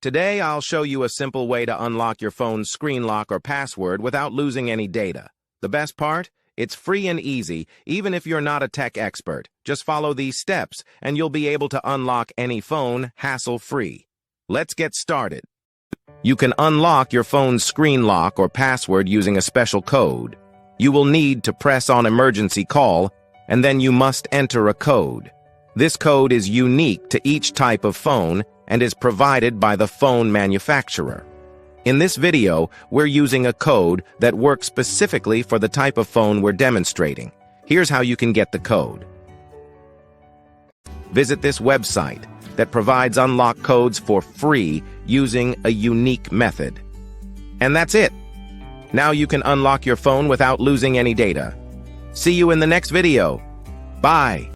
Today, I'll show you a simple way to unlock your phone's screen lock or password without losing any data. The best part? It's free and easy, even if you're not a tech expert. Just follow these steps, and you'll be able to unlock any phone hassle-free. Let's get started. You can unlock your phone's screen lock or password using a special code. You will need to press on emergency call, and then you must enter a code. This code is unique to each type of phone and is provided by the phone manufacturer. In this video, we're using a code that works specifically for the type of phone we're demonstrating. Here's how you can get the code. Visit this website that provides unlock codes for free using a unique method. And that's it. Now you can unlock your phone without losing any data. See you in the next video. Bye.